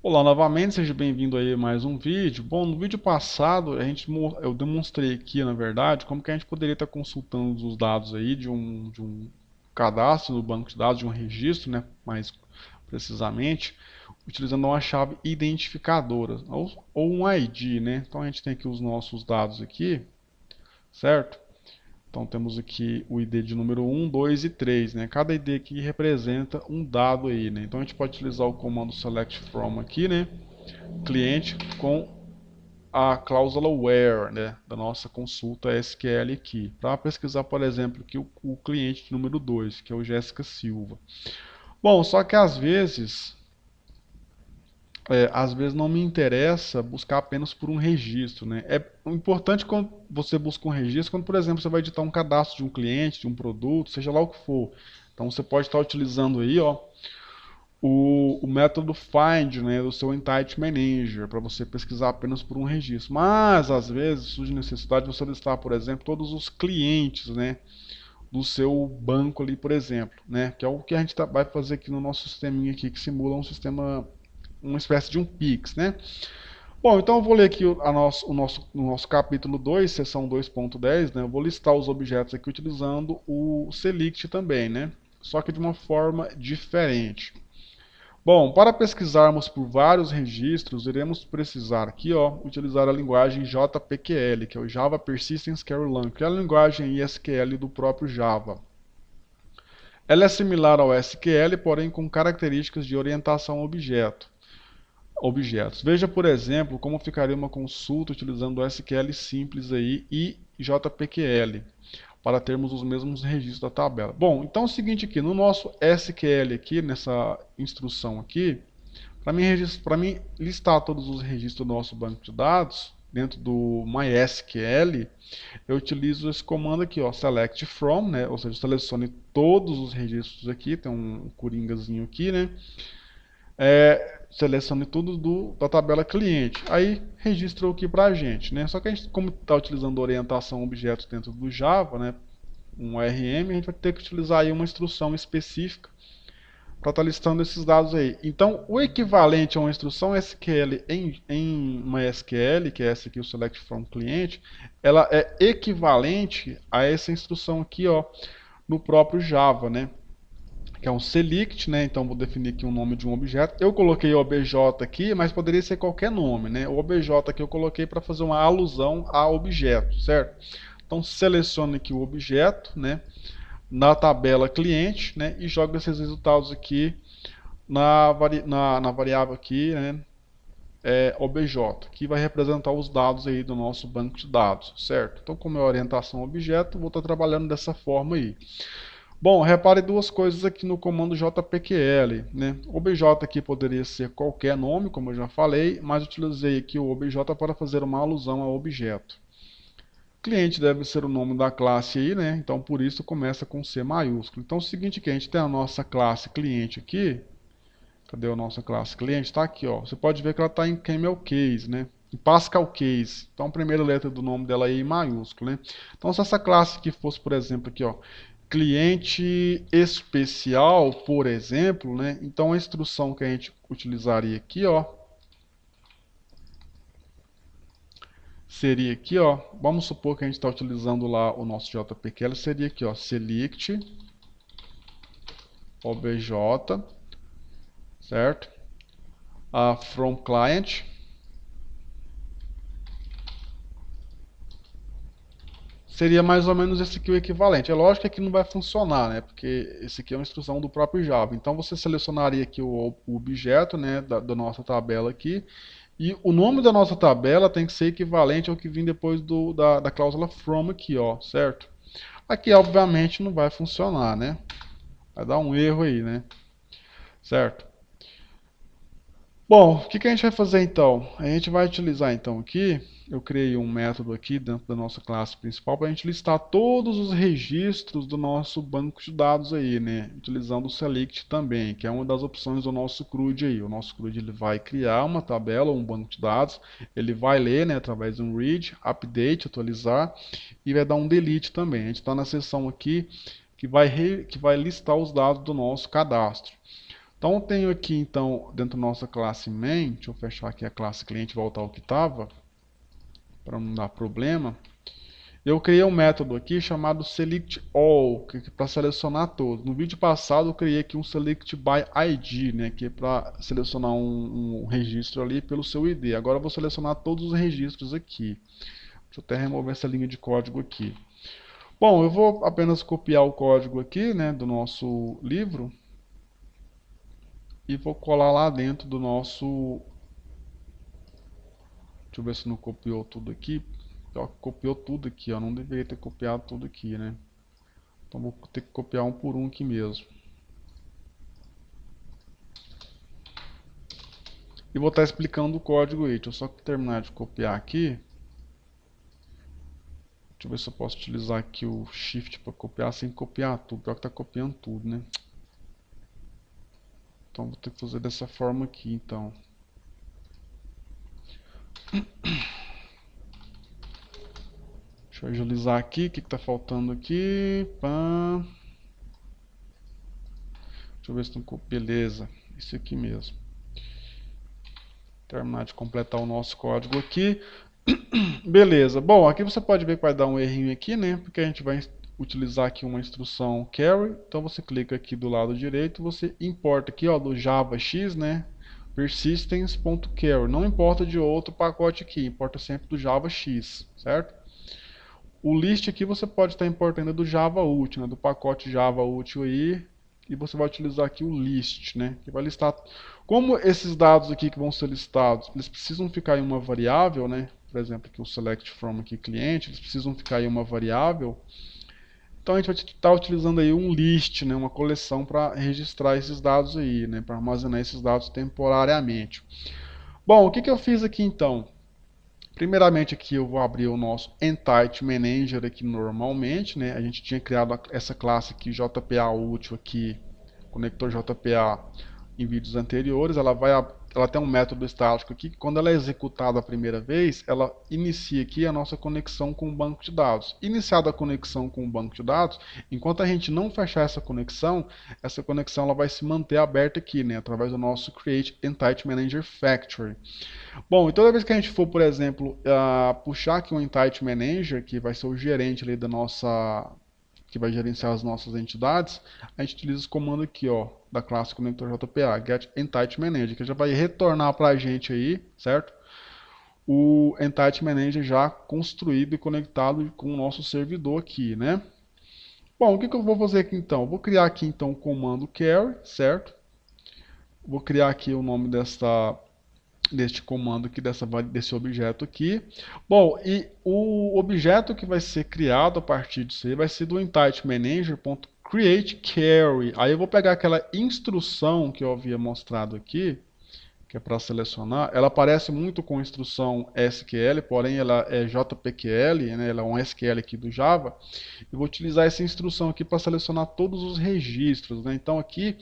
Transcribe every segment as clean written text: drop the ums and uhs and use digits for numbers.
Olá novamente, seja bem-vindo aí a mais um vídeo. Bom, no vídeo passado eu demonstrei aqui, na verdade, como que a gente poderia estar consultando os dados aí de um cadastro no banco de dados, de um registro, né, mais precisamente, utilizando uma chave identificadora ou um ID, né? Então a gente tem aqui os nossos dados aqui, certo? Então temos aqui o ID de número 1, 2 e 3, né? Cada ID aqui representa um dado aí, né? Então a gente pode utilizar o comando select from aqui, né? Cliente com a cláusula where, né, da nossa consulta SQL aqui, para pesquisar, por exemplo, aqui o cliente número 2, que é o Jéssica Silva. Bom, só que às vezes não me interessa buscar apenas por um registro, né? É importante quando você busca um registro, quando, por exemplo, você vai editar um cadastro de um cliente, de um produto, seja lá o que for. Então você pode estar utilizando aí, ó, o método find, né, do seu Entity Manager, para você pesquisar apenas por um registro. Mas, às vezes, surge necessidade de você listar, por exemplo, todos os clientes, né, do seu banco ali, por exemplo, né, que é o que a gente vai fazer aqui no nosso sisteminha aqui, que simula um sistema, uma espécie de um Pix, né. Bom, então eu vou ler aqui o nosso capítulo 2, seção 2.10, né, eu vou listar os objetos aqui utilizando o select também, né, só que de uma forma diferente. Bom, para pesquisarmos por vários registros, iremos precisar aqui, ó, utilizar a linguagem JPQL, que é o Java Persistence Query Language, que é a linguagem SQL do próprio Java. Ela é similar ao SQL, porém com características de orientação a objetos. Veja, por exemplo, como ficaria uma consulta utilizando o SQL simples aí e JPQL, para termos os mesmos registros da tabela. Bom, então é o seguinte aqui, no nosso SQL aqui, nessa instrução aqui, para mim listar todos os registros do nosso banco de dados, dentro do MySQL, eu utilizo esse comando aqui, ó, select from, né, ou seja, selecione todos os registros aqui, tem um coringazinho aqui, né, selecione tudo da tabela cliente, aí registra aqui para a gente, né, só que a gente, como está utilizando orientação a objetos dentro do Java, né, um RM, a gente vai ter que utilizar aí uma instrução específica para estar listando esses dados aí. Então, o equivalente a uma instrução SQL em MySQL, que é essa aqui, o Select From Cliente, ela é equivalente a essa instrução aqui, ó, no próprio Java, né? Que é um select, né? Então vou definir aqui o nome de um objeto. Eu coloquei obj aqui, mas poderia ser qualquer nome, né? O obj aqui eu coloquei para fazer uma alusão a objeto, certo? Então selecione aqui o objeto, né? Na tabela cliente, né, e joga esses resultados aqui na variável aqui, né, obj, que vai representar os dados aí do nosso banco de dados, certo? Então, como é orientação objeto, vou estar trabalhando dessa forma aí. Bom, repare duas coisas aqui no comando JPQL, né? Obj aqui poderia ser qualquer nome, como eu já falei, mas utilizei aqui o obj para fazer uma alusão ao objeto. Cliente deve ser o nome da classe aí, né? Então por isso começa com C maiúsculo. Então é o seguinte que a gente tem a nossa classe cliente aqui. Cadê a nossa classe cliente? Está aqui, ó. Você pode ver que ela está em Camel Case, né? Em Pascal Case. Então a primeira letra do nome dela aí é em maiúsculo, né? Então se essa classe aqui fosse, por exemplo, aqui, ó, cliente especial, por exemplo, né? Então a instrução que a gente utilizaria aqui, ó, seria aqui, ó, vamos supor que a gente está utilizando lá o nosso JPQL, seria aqui, ó, select obj, certo? From client. Seria mais ou menos esse aqui o equivalente. É lógico que aqui não vai funcionar, né? Porque esse aqui é uma instrução do próprio Java. Então você selecionaria aqui o objeto, né, da nossa tabela aqui. E o nome da nossa tabela tem que ser equivalente ao que vem depois da cláusula from aqui, ó, certo? Aqui, obviamente, não vai funcionar, né? Vai dar um erro aí, né? Certo? Bom, o que a gente vai fazer então? A gente vai utilizar então aqui, eu criei um método aqui dentro da nossa classe principal para a gente listar todos os registros do nosso banco de dados aí, né? Utilizando o select também, que é uma das opções do nosso CRUD aí. O nosso CRUD ele vai criar uma tabela, um banco de dados, ele vai ler, né, através de um read, update, atualizar, e vai dar um delete também. A gente está na seção aqui que vai listar os dados do nosso cadastro. Então eu tenho aqui então dentro da nossa classe main, deixa eu fechar aqui a classe cliente e voltar ao que estava, para não dar problema. Eu criei um método aqui chamado selectAll, que é para selecionar todos. No vídeo passado eu criei aqui um selectById, né, que é para selecionar um registro ali pelo seu ID. Agora eu vou selecionar todos os registros aqui. Deixa eu até remover essa linha de código aqui. Bom, eu vou apenas copiar o código aqui, né, do nosso livro e vou colar lá dentro do nosso... Deixa eu ver se não copiou tudo aqui. Ó, copiou tudo aqui, ó. Não deveria ter copiado tudo aqui, né? Então vou ter que copiar um por um aqui mesmo. E vou estar explicando o código aí. Deixa eu só terminar de copiar aqui. Deixa eu ver se eu posso utilizar aqui o Shift para copiar sem copiar tudo. Pior que tá copiando tudo, né? Então vou ter que fazer dessa forma aqui, então. Deixa eu agilizar aqui. O que está faltando aqui? Pá. Deixa eu ver se não copia. Beleza. Isso aqui mesmo. Terminar de completar o nosso código aqui. Beleza. Bom, aqui você pode ver que vai dar um errinho aqui, né? Porque a gente vai utilizar aqui uma instrução carry. Então você clica aqui do lado direito, você importa aqui, ó, do JavaX, né? Persistence.carry. Não importa de outro pacote aqui, importa sempre do JavaX, certo? O list aqui você pode estar importando do JavaUtil, né? Do pacote JavaUtil aí. E você vai utilizar aqui o list, né? Que vai listar... Como esses dados aqui que vão ser listados, eles precisam ficar em uma variável, né? Por exemplo, aqui o select from aqui cliente, eles precisam ficar em uma variável. Então a gente vai estar utilizando aí um list, né? Uma coleção para registrar esses dados aí, né? Para armazenar esses dados temporariamente. Bom, o que eu fiz aqui então? Primeiramente aqui eu vou abrir o nosso Entity Manager aqui normalmente, né? A gente tinha criado essa classe aqui JPA útil aqui, conector JPA em vídeos anteriores. Ela tem um método estático aqui que quando ela é executada a primeira vez, ela inicia aqui a nossa conexão com o banco de dados. Iniciada a conexão com o banco de dados, enquanto a gente não fechar essa conexão ela vai se manter aberta aqui, né? Através do nosso Create Entity Manager Factory. Bom, e toda vez que a gente for, por exemplo, puxar aqui um Entity Manager, que vai ser o gerente ali da nossa, que vai gerenciar as nossas entidades, a gente utiliza esse comando aqui, ó, da classe conector JPA, get Entity Manager, que já vai retornar para a gente aí, certo? O Entity Manager já construído e conectado com o nosso servidor aqui, né? Bom, o que eu vou fazer aqui então? Vou criar aqui então o comando carry, certo? Vou criar aqui o nome deste comando aqui, desse objeto aqui. Bom, e o objeto que vai ser criado a partir disso aí vai ser do Entity Manager.createCarry. Aí eu vou pegar aquela instrução que eu havia mostrado aqui, que é para selecionar. Ela parece muito com a instrução SQL, porém ela é JPQL, né? Ela é um SQL aqui do Java. Eu vou utilizar essa instrução aqui para selecionar todos os registros, né? Então aqui,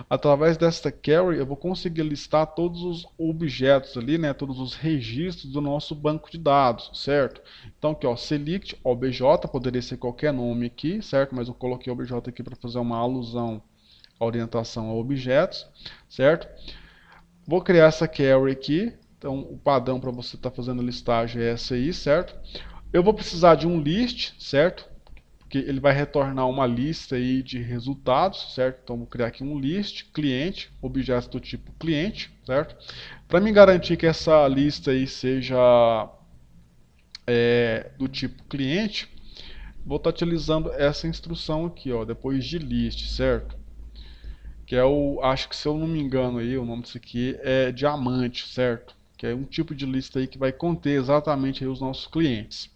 através desta carry, eu vou conseguir listar todos os objetos ali, né, todos os registros do nosso banco de dados, certo? Então aqui, ó, select obj, poderia ser qualquer nome aqui, certo? Mas eu coloquei obj aqui para fazer uma alusão à orientação a objetos, certo? Vou criar essa carry aqui, então o padrão para você estar fazendo listagem é essa aí, certo? Eu vou precisar de um list, certo? Porque ele vai retornar uma lista aí de resultados, certo? Então vou criar aqui um list, cliente, objetos do tipo cliente, certo? Para me garantir que essa lista aí seja do tipo cliente, vou estar utilizando essa instrução aqui, ó, depois de list, certo? Que é acho que se eu não me engano aí, o nome disso aqui é diamante, certo? Que é um tipo de lista aí que vai conter exatamente aí os nossos clientes.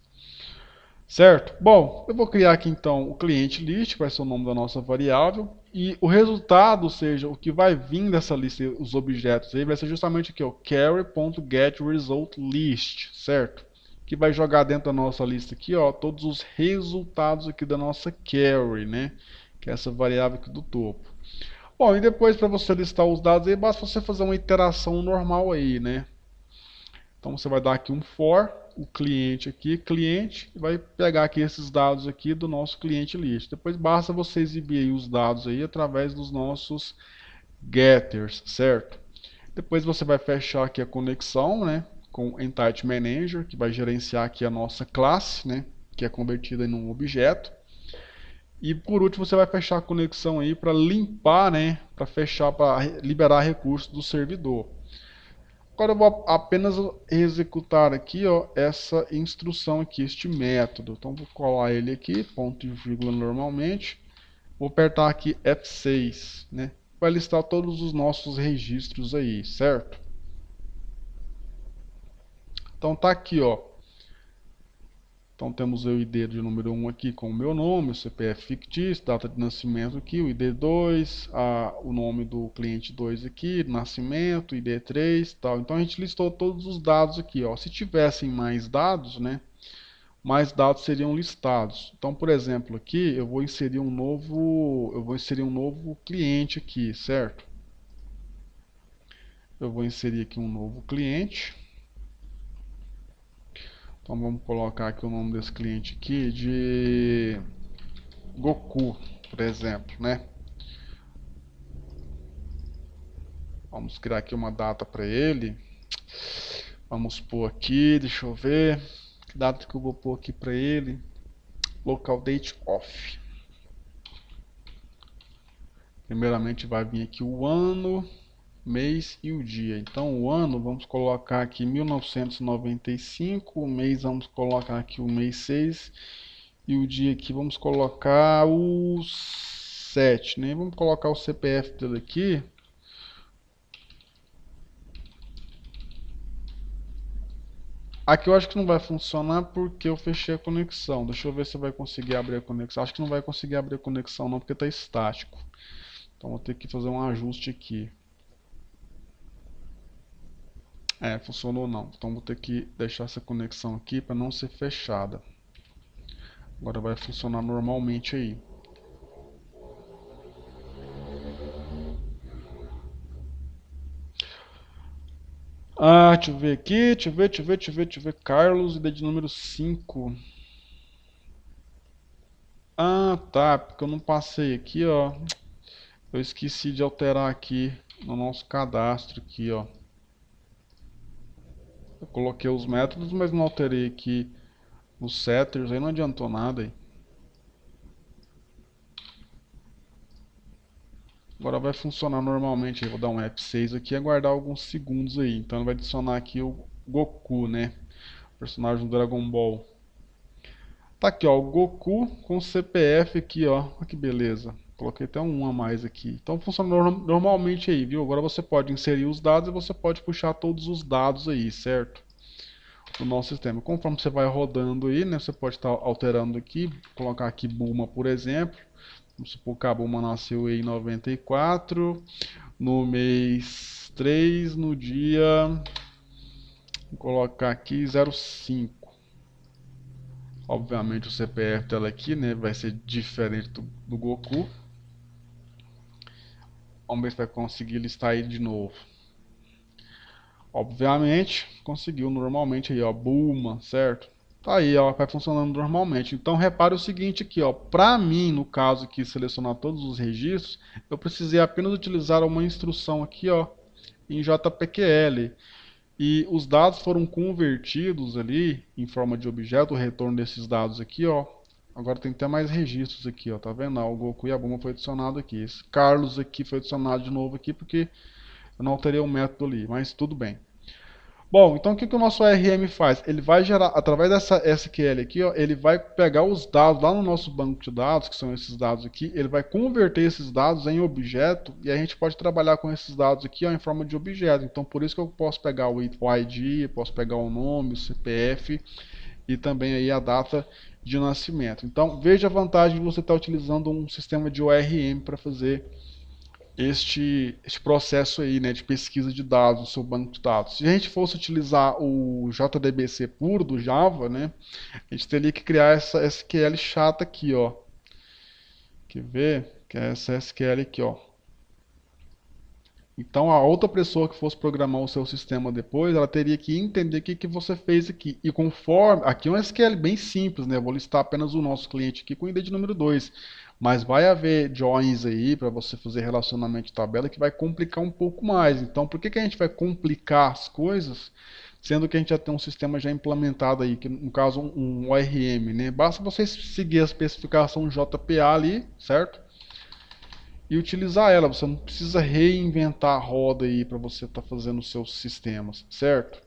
Certo? Bom, eu vou criar aqui então o cliente list, que vai ser o nome da nossa variável, e o resultado, ou seja, o que vai vir dessa lista, os objetos aí, vai ser justamente aqui, ó, carry.getResultList, certo? Que vai jogar dentro da nossa lista aqui, ó, todos os resultados aqui da nossa carry, né? Que é essa variável aqui do topo. Bom, e depois para você listar os dados aí, basta você fazer uma iteração normal aí, né? Então você vai dar aqui um for, o cliente aqui, cliente, vai pegar aqui esses dados aqui do nosso cliente list. Depois basta você exibir aí os dados aí através dos nossos getters, certo? Depois você vai fechar aqui a conexão, né, com o Entity Manager, que vai gerenciar aqui a nossa classe, né, que é convertida em um objeto. E por último você vai fechar a conexão aí para limpar, né, para fechar, para liberar recursos do servidor. Agora eu vou apenas executar aqui, ó, essa instrução aqui, este método. Então vou colar ele aqui, ponto e vírgula normalmente. Vou apertar aqui F6, né? Vai listar todos os nossos registros aí, certo? Então tá aqui, ó. Então temos o ID de número 1 aqui com o meu nome, o CPF fictício, data de nascimento aqui, o ID 2, o nome do cliente 2 aqui, nascimento, ID 3, tal. Então a gente listou todos os dados aqui, ó. Se tivessem mais dados, né, mais dados seriam listados. Então, por exemplo, aqui eu vou inserir um novo cliente aqui, certo? Eu vou inserir aqui um novo cliente. Então vamos colocar aqui o nome desse cliente aqui de Goku, por exemplo, né? Vamos criar aqui uma data para ele. Vamos pôr aqui, deixa eu ver. Que data que eu vou pôr aqui para ele? Local date off. Primeiramente vai vir aqui o ano, mês e o dia. Então o ano vamos colocar aqui 1995, o mês vamos colocar aqui o mês 6 e o dia aqui vamos colocar o 7, né? Vamos colocar o CPF dele aqui. Aqui eu acho que não vai funcionar porque eu fechei a conexão. Deixa eu ver se vai conseguir abrir a conexão. Acho que não vai conseguir abrir a conexão não porque está estático. Então vou ter que fazer um ajuste aqui. Funcionou não. Então vou ter que deixar essa conexão aqui para não ser fechada. Agora vai funcionar normalmente aí. Deixa eu ver aqui, deixa eu ver. Carlos, ID de número 5. Tá, porque eu não passei aqui, ó. Eu esqueci de alterar aqui no nosso cadastro aqui, ó. Eu coloquei os métodos, mas não alterei aqui os setters, aí não adiantou nada aí. Agora vai funcionar normalmente. Eu vou dar um F6 aqui e aguardar alguns segundos aí. Então vai adicionar aqui o Goku, né? Personagem do Dragon Ball. Tá aqui, ó, o Goku com CPF aqui, ó. Olha que beleza. Coloquei até um a mais aqui. Então funciona normalmente aí, viu? Agora você pode inserir os dados e você pode puxar todos os dados aí, certo? Do nosso sistema. Conforme você vai rodando aí, né? Você pode estar alterando aqui. Colocar aqui Bulma, por exemplo. Vamos supor que a Bulma nasceu em 94, no mês 3, no dia, vou colocar aqui 05. Obviamente o CPF dela aqui, né, vai ser diferente do Goku. Vamos ver se vai conseguir listar ele de novo. Obviamente, conseguiu normalmente aí, ó, Bulma, certo? Tá aí, ó, vai funcionando normalmente. Então repare o seguinte aqui, ó, para mim, no caso aqui, selecionar todos os registros, eu precisei apenas utilizar uma instrução aqui, ó, em JPQL. E os dados foram convertidos ali em forma de objeto, o retorno desses dados aqui, ó. Agora tem até mais registros aqui, ó, tá vendo? O Goku e a Bulma foi adicionado aqui. Esse Carlos aqui foi adicionado de novo aqui porque eu não alterei o método ali, mas tudo bem. Bom, então o que o nosso ORM faz? Ele vai gerar, através dessa SQL aqui, ó, ele vai pegar os dados lá no nosso banco de dados, que são esses dados aqui, ele vai converter esses dados em objeto e a gente pode trabalhar com esses dados aqui, ó, em forma de objeto. Então por isso que eu posso pegar o ID, posso pegar o nome, o CPF e também aí a data de nascimento. Então veja a vantagem de você estar utilizando um sistema de ORM para fazer este processo aí, né, de pesquisa de dados no seu banco de dados. Se a gente fosse utilizar o JDBC puro do Java, né, a gente teria que criar essa SQL chata aqui, ó. Quer ver? Que é essa SQL aqui, ó. Então a outra pessoa que fosse programar o seu sistema depois, ela teria que entender o que você fez aqui. E conforme, aqui é um SQL bem simples, né? Eu vou listar apenas o nosso cliente aqui com o ID de número 2. Mas vai haver joins aí para você fazer relacionamento de tabela que vai complicar um pouco mais. Então, por que que a gente vai complicar as coisas, sendo que a gente já tem um sistema já implementado aí, que no caso um ORM, né? Basta você seguir a especificação JPA ali, certo? E utilizar ela. Você não precisa reinventar a roda aí para você estar fazendo os seus sistemas, certo?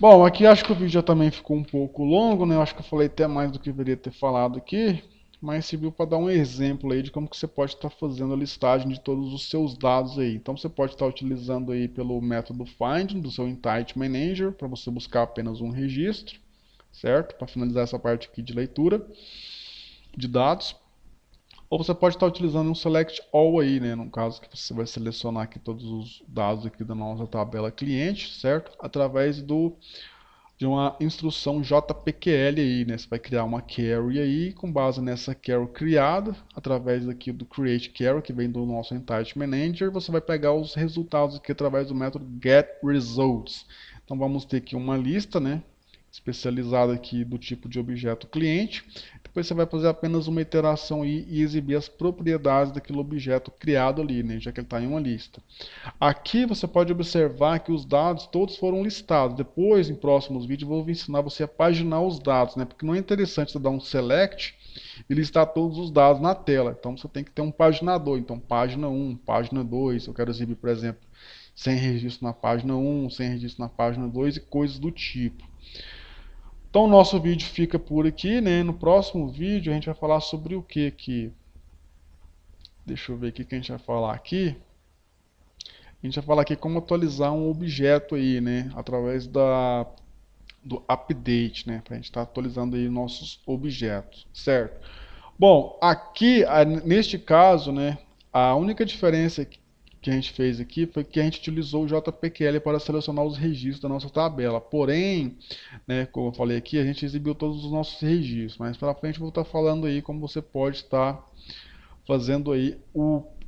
Bom, aqui acho que o vídeo já também ficou um pouco longo, né? Eu acho que eu falei até mais do que eu deveria ter falado aqui, mas serviu para dar um exemplo aí de como que você pode estar fazendo a listagem de todos os seus dados aí. Então você pode estar utilizando aí pelo método find do seu Entity Manager para você buscar apenas um registro, certo? Para finalizar essa parte aqui de leitura de dados. Ou você pode estar utilizando um select all aí, né? No caso que você vai selecionar aqui todos os dados aqui da nossa tabela cliente, certo? Através de uma instrução JPQL aí, né? Você vai criar uma query aí, com base nessa query criada, através aqui do create query, que vem do nosso Entity Manager, você vai pegar os resultados aqui através do método getResults. Então vamos ter aqui uma lista, né? Especializada aqui do tipo de objeto cliente. Depois você vai fazer apenas uma iteração aí e exibir as propriedades daquele objeto criado ali, né? Já que ele está em uma lista. Aqui você pode observar que os dados todos foram listados. Depois, em próximos vídeos, eu vou ensinar você a paginar os dados, né? Porque não é interessante você dar um select e listar todos os dados na tela. Então você tem que ter um paginador. Então, página 1, página 2. Eu quero exibir, por exemplo, sem registro na página 1, sem registro na página 2 e coisas do tipo. Então, o nosso vídeo fica por aqui, né? No próximo vídeo a gente vai falar sobre o que aqui? Deixa eu ver o que a gente vai falar aqui. A gente vai falar aqui como atualizar um objeto aí, né? Através do update, né? Para a gente estar atualizando aí nossos objetos, certo? Bom, aqui, neste caso, né? A única diferença que a gente fez aqui foi que a gente utilizou o JPQL para selecionar os registros da nossa tabela. Porém, né, como eu falei aqui, a gente exibiu todos os nossos registros. Mas para frente eu vou estar falando aí como você pode estar fazendo aí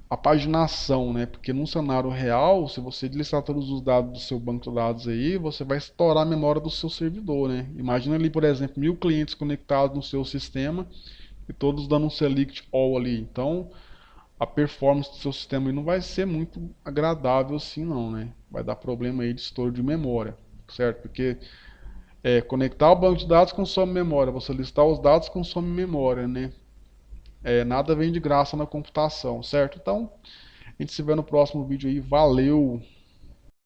a paginação, né? Porque num cenário real, se você listar todos os dados do seu banco de dados aí, você vai estourar a memória do seu servidor, né? Imagina ali, por exemplo, 1000 clientes conectados no seu sistema e todos dando um select all ali. Então, a performance do seu sistema aí não vai ser muito agradável assim não, né? Vai dar problema aí de estouro de memória, certo? Porque conectar o banco de dados consome memória, você listar os dados consome memória, né? Nada vem de graça na computação, certo? Então, a gente se vê no próximo vídeo aí. Valeu!